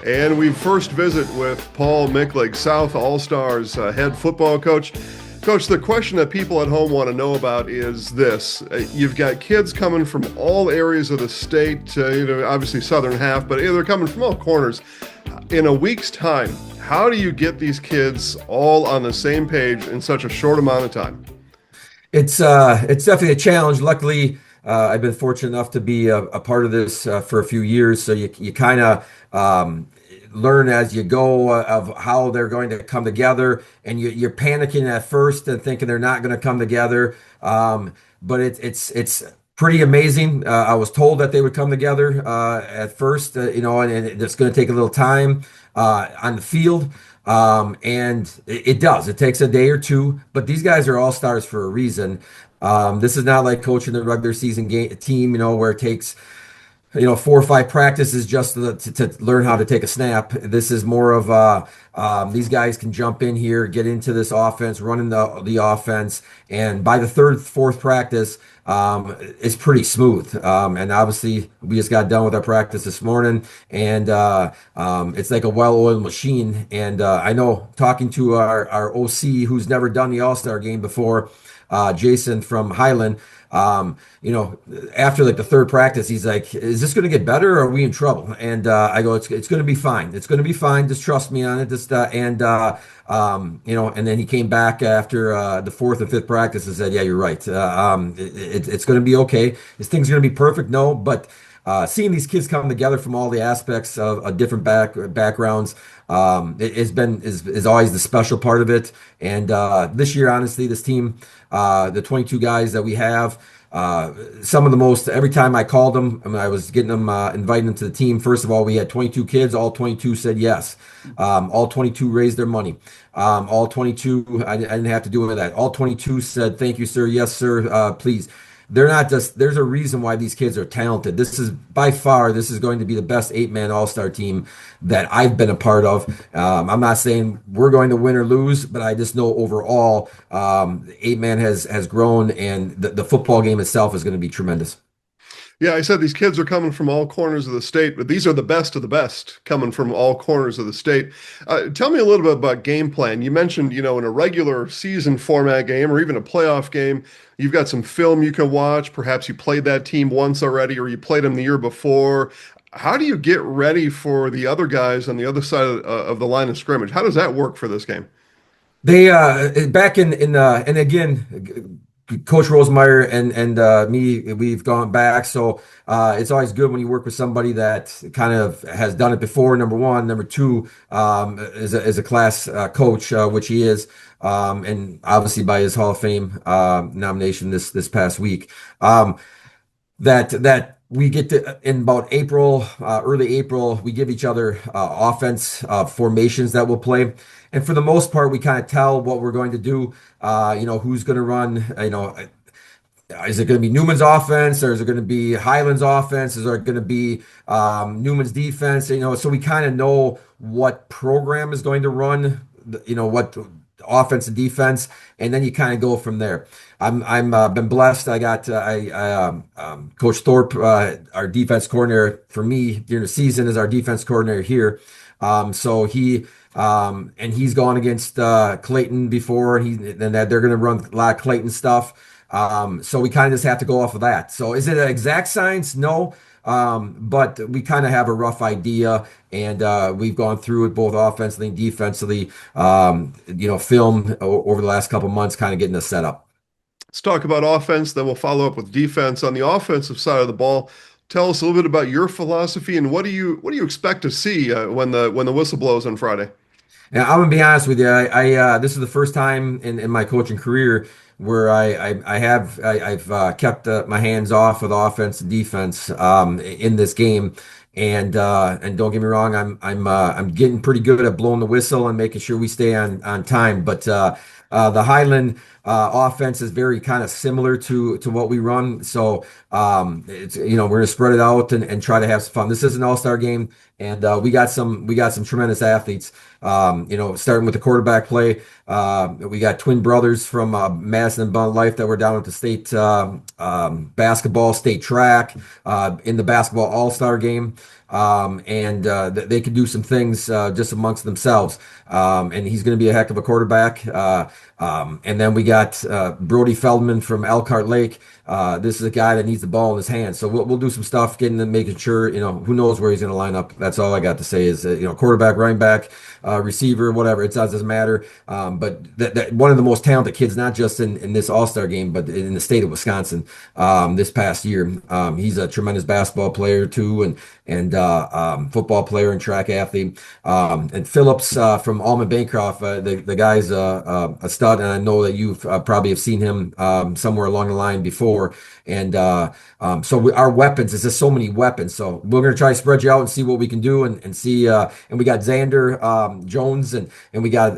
And we first visit with Paul Michlig, South All-Stars head football coach. Coach, the question that people at home want to know about is this. You've got kids coming from all areas of the state, obviously southern half, but they're coming from all corners. In a week's time, how do you get these kids all on the same page in such a short amount of time? It's definitely a challenge. Luckily, I've been fortunate enough to be a part of this for a few years, so you kind of learn as you go of how they're going to come together, and you're panicking at first and thinking they're not going to come together. But it's pretty amazing. I was told that they would come together at first, and it's going to take a little time on the field. And it does. It takes a day or two, but these guys are all stars for a reason. This is not like coaching the regular season team, where it takes 4 or 5 practices just to learn how to take a snap. This is more of these guys can jump in here, get into this offense, running the offense, and by the third, fourth practice, it's pretty smooth. And obviously, we just got done with our practice this morning, and it's like a well-oiled machine. And I know, talking to our OC, who's never done the All-Star game before, Jason from Highland, after like the third practice, he's like, "Is this going to get better, or are we in trouble?" And I go, "It's going to be fine. It's going to be fine. Just trust me on it." And then he came back after the fourth and fifth practice and said, "Yeah, you're right. It's going to be okay. This thing's going to be perfect." No, but seeing these kids come together from all the aspects of different backgrounds, is always the special part of it. And this year, honestly, this team, the 22 guys that we have, some of the most, every time I called them, I was getting them, inviting them to the team. First of all, we had 22 kids. All 22 said yes. All 22 raised their money. All 22, I didn't have to do any of that. All 22 said, "Thank you, sir. Yes, sir. Please." They're not just, there's a reason why these kids are talented. This is going to be the best 8-man all-star team that I've been a part of. I'm not saying we're going to win or lose, but I just know overall, 8-man has grown, and the football game itself is going to be tremendous. Yeah, I said these kids are coming from all corners of the state, but these are the best of the best coming from all corners of the state. Tell me a little bit about game plan. You mentioned, in a regular season format game or even a playoff game, you've got some film you can watch. Perhaps you played that team once already, or you played them the year before. How do you get ready for the other guys on the other side of the line of scrimmage? How does that work for this game? They back in and again, Coach Rosemeyer and me, we've gone back. So it's always good when you work with somebody that kind of has done it before, number one. Number two, is a class coach, which he is, and obviously by his Hall of Fame nomination this past week. That we get to, in about April, early April, we give each other offense formations that we'll play. And for the most part, we kind of tell what we're going to do, who's going to run, is it going to be Newman's offense, or is it going to be Highland's offense? Is it going to be Newman's defense? So we kind of know what program is going to run, what offense and defense, and then you kind of go from there. I'm been blessed. I got Coach Thorpe, our defense coordinator for me during the season, is our defense coordinator here. So he's gone against Clayton before, and that they're going to run a lot of Clayton stuff. So we kind of just have to go off of that. So is it an exact science? No. But we kind of have a rough idea, and we've gone through it both offensively and defensively, film over the last couple months, kind of getting us set up. Let's talk about offense, then we'll follow up with defense. On the offensive side of the ball, tell us a little bit about your philosophy, and what do you expect to see when the whistle blows on Friday? Yeah, I'm gonna be honest with you. I this is the first time in my coaching career where I've kept my hands off of the offense and defense in this game. And don't get me wrong, I'm getting pretty good at blowing the whistle and making sure we stay on time. But the Highland offense is very kind of similar to what we run. So it's we're gonna spread it out and try to have some fun. This is an all-star game, and we got some tremendous athletes. Starting with the quarterback play, we got twin brothers from Madison and Bun Life that were down at the state basketball, state track, in the basketball all-star game. and they can do some things just amongst themselves. And he's going to be a heck of a quarterback. And then we got Brody Feldman from Elkhart Lake. This is a guy that needs the ball in his hands. So we'll do some stuff, getting and making sure, who knows where he's going to line up. That's all I got to say is, quarterback, running back, receiver, whatever. It doesn't matter. But that one of the most talented kids, not just in this All-Star game, but in the state of Wisconsin this past year. He's a tremendous basketball player too, and football player and track athlete. And Phillips from Almond Bancroft, the guy's a stud, and I know that you've probably have seen him somewhere along the line before. And our weapons is just so many weapons. So we're going to try to spread you out and see what we can do, and see. And we got Xander Jones, and we got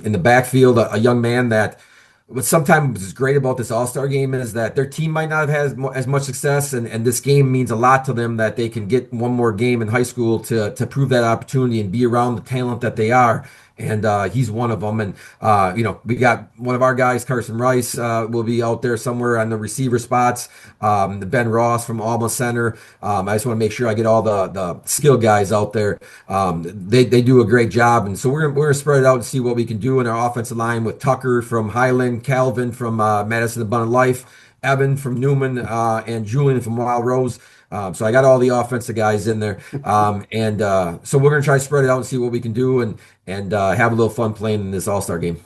in the backfield a young man that. What sometimes is great about this All-Star game is that their team might not have had as much success, and this game means a lot to them, that they can get one more game in high school to prove that opportunity and be around the talent that they are. And he's one of them. And we got one of our guys, Carson Rice, will be out there somewhere on the receiver spots. Ben Ross from Alma Center. I just want to make sure I get all the skill guys out there. They do a great job, and so we're gonna spread it out and see what we can do in our offensive line with Tucker from Highland, Calvin from Madison Abundant Life, Evan from Newman, and Julian from Wild Rose. So I got all the offensive guys in there, and so we're gonna try to spread it out and see what we can do, and have a little fun playing in this All-Star game.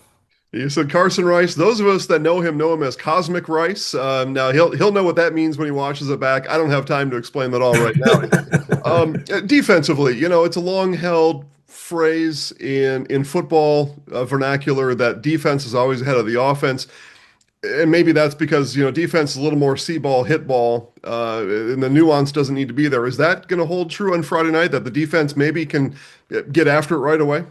You said Carson Rice. Those of us that know him as Cosmic Rice. Now he'll know what that means when he watches it back. I don't have time to explain that all right now. Defensively, it's a long held phrase in football vernacular that defense is always ahead of the offense. And maybe that's because, defense is a little more see ball, hit ball, and the nuance doesn't need to be there. Is that going to hold true on Friday night, that the defense maybe can get after it right away?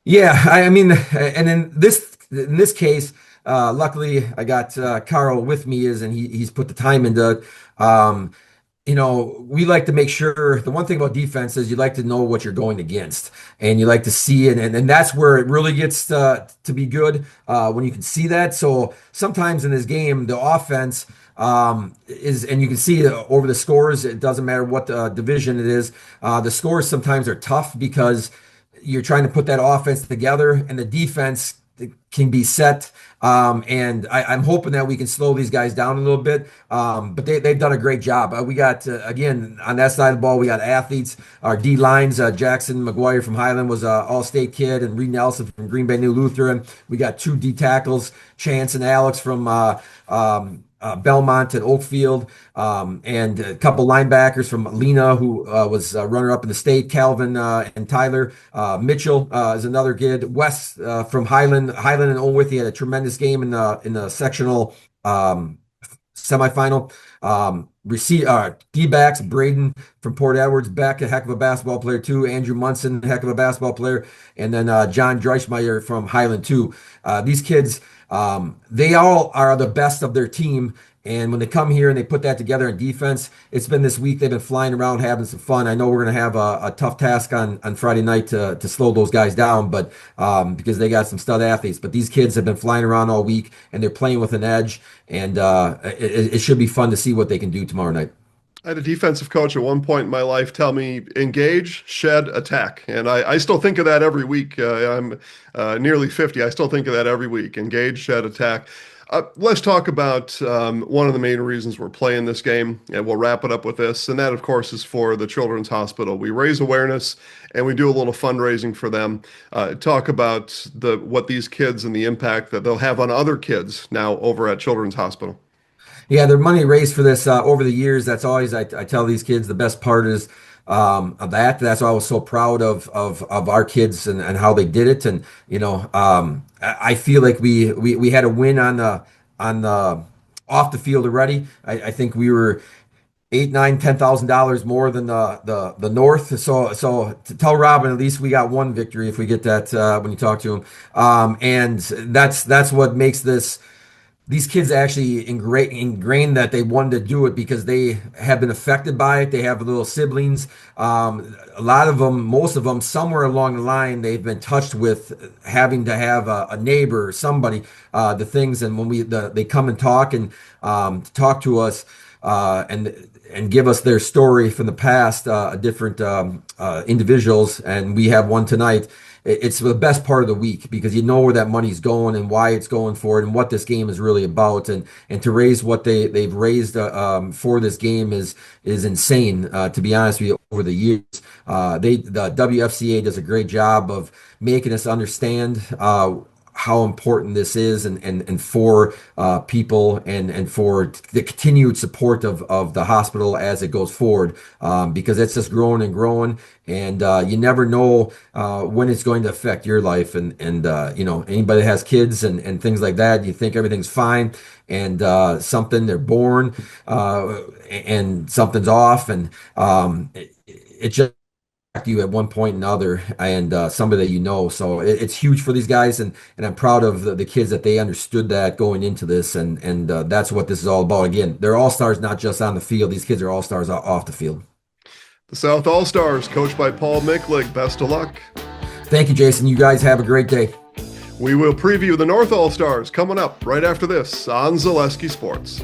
Yeah, I mean, and in this case, luckily I got Carl with me, and he's put the time into it. We like to make sure, the one thing about defense is you like to know what you're going against, and you like to see it, and that's where it really gets to be good, when you can see that. So sometimes in this game, the offense and you can see over the scores, it doesn't matter what division it is. The scores sometimes are tough because you're trying to put that offense together, and the defense can be set. And I'm hoping that we can slow these guys down a little bit. But they've done a great job. We got, again, on that side of the ball, we got athletes. Our D lines, Jackson McGuire from Highland was an all-state kid, and Reed Nelson from Green Bay New Lutheran. We got two D tackles, Chance and Alex from Belmont and Oakfield, and a couple linebackers from Lena, who was runner-up in the state. Calvin and Tyler Mitchell is another kid. Wes from Highland and Old Withy had a tremendous game in the sectional semifinal. D-backs, Braden from Port Edwards, Beck, a heck of a basketball player too. Andrew Munson, a heck of a basketball player, and then John Dreischmeyer from Highland too. These kids. They all are the best of their team. And when they come here and they put that together in defense, it's been this week. They've been flying around having some fun. I know we're going to have a tough task on Friday night to slow those guys down, but because they got some stud athletes. But these kids have been flying around all week, and they're playing with an edge. And it should be fun to see what they can do tomorrow night. I had a defensive coach at one point in my life tell me, engage, shed, attack. And I still think of that every week. I'm nearly 50. I still think of that every week. Engage, shed, attack. Let's talk about one of the main reasons we're playing this game, and we'll wrap it up with this. And that, of course, is for the Children's Hospital. We raise awareness, and we do a little fundraising for them. Talk about what these kids and the impact that they'll have on other kids now over at Children's Hospital. Yeah, the money raised for this over the years, that's always, I tell these kids, the best part is of that. That's why I was so proud of our kids and how they did it. And, I feel like we had a win on the off the field already. I think we were $8, $9, $10,000 more than the North. So to tell Robin, at least we got one victory if we get that when you talk to him. And that's what makes these kids actually ingrained that they wanted to do it because they have been affected by it. They have little siblings. A lot of them, most of them, somewhere along the line, they've been touched with having to have a neighbor or somebody, the things. And when they come and talk and talk to us, and give us their story from the past, different individuals, and we have one tonight. It's the best part of the week because you know where that money's going and why it's going for it and what this game is really about. And to raise what they've raised for this game is insane. To be honest with you, over the years, the WFCA does a great job of making us understand how important this is and for people and for the continued support of the hospital as it goes forward, because it's just growing and growing, and you never know when it's going to affect your life, and anybody that has kids and things like that, you think everything's fine, and something, they're born and something's off, and it just you at one point or another, and somebody that you know. So it's huge for these guys, and I'm proud of the kids that they understood that going into this, and that's what this is all about. Again, they're all stars, not just on the field. These kids are all stars off the field. The South All-Stars, coached by Paul Michlig. Best of luck. Thank you, Jason. You guys have a great day. We will preview the North All-Stars coming up right after this on Zaleski Sports.